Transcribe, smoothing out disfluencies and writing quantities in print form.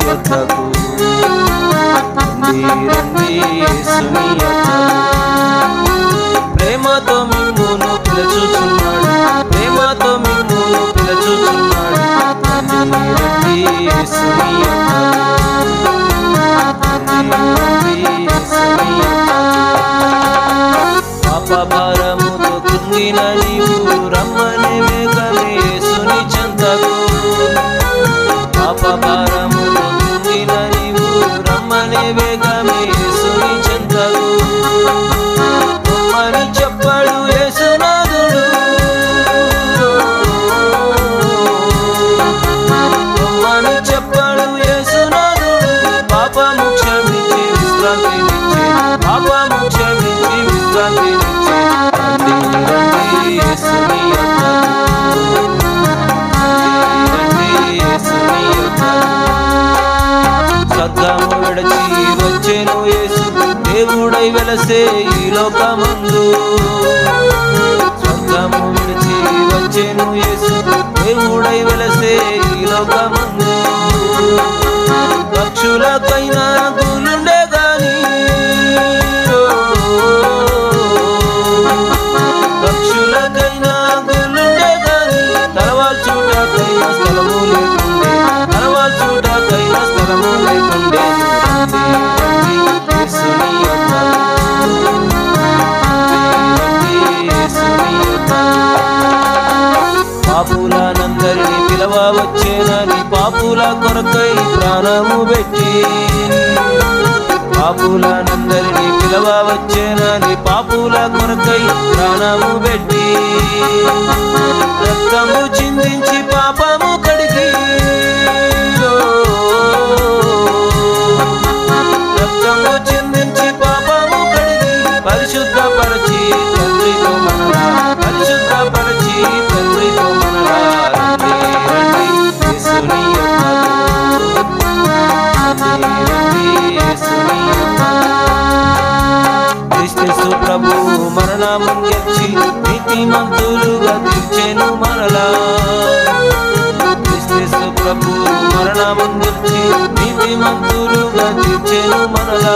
యొద్దకు రండి యేసుని యొద్దకు. ప్రేమతో మిమ్మును పిలుచుచున్నాడు, ప్రేమతో మిమ్మును పిలుచుచున్నాడు. రండి యేసుని యొద్దకు, రండి యేసుని యొద్దకు. పాప భారముతో కృంగిన నీవు రమ్మని వేగమే యేసుని చెంతకు. పాప భారముతో కృంగిన నీవు రమ్మని వేగమే యేసుని చెంతకు. రమ్మని చెప్పాడు యేసునాథుడు, రమ్మని చెప్పాడు యేసునాథుడు. పాపము క్షమించి విశ్రాంతినిచ్చే, పాపము క్షమించి విశ్రాంతినిచ్చే. రండి రండి యేసుని యొద్దకు, రండి యేసుని యొద్దకు. స్వర్గము విడచి వచ్చెను యేసు, దేవుడై వెలసే ఈ లోకమందు. స్వర్గము విడిచి వచ్చెను యేసు, దేవుడై వెలసే ఈ లోకమందు. పక్షులకైనా గులుండే గాని, పక్షులకైనా గులుండే గాని, తలవాల్చుటకైనా స్థలము లేకుండే, తలవాల్చుటకైనా స్థలము లేకుండే. యేసుని యొద్దకు, యేసుని యొద్దకు. పాపులనందరినీ పిలవ వచ్చేనని పాపుల కొరకై ప్రాణము పెట్టి, పాపులనందరినీ పిలవ వచ్చేనని పాపుల కొరకై ప్రాణము పెట్టి, రక్తము చిందించి పాపము కడిగి, రక్తము చిందించి పాపము కడిగి, పరిశుద్ధపరచి తండ్రితో మనలా, పరిశుద్ధపరచి తండ్రితో మనలా. రండి రండి యేసుని యొద్దకు, రండి యేసుని యొద్దకు. క్రీస్తు ప్రభువు మరణము గెలిచి నీతిమంతులుగా తీర్చెను మనలా. క్రీస్తు ప్రభువు మరణము గెలిచి నీతిమంతులుగా తీర్చెను మనలా.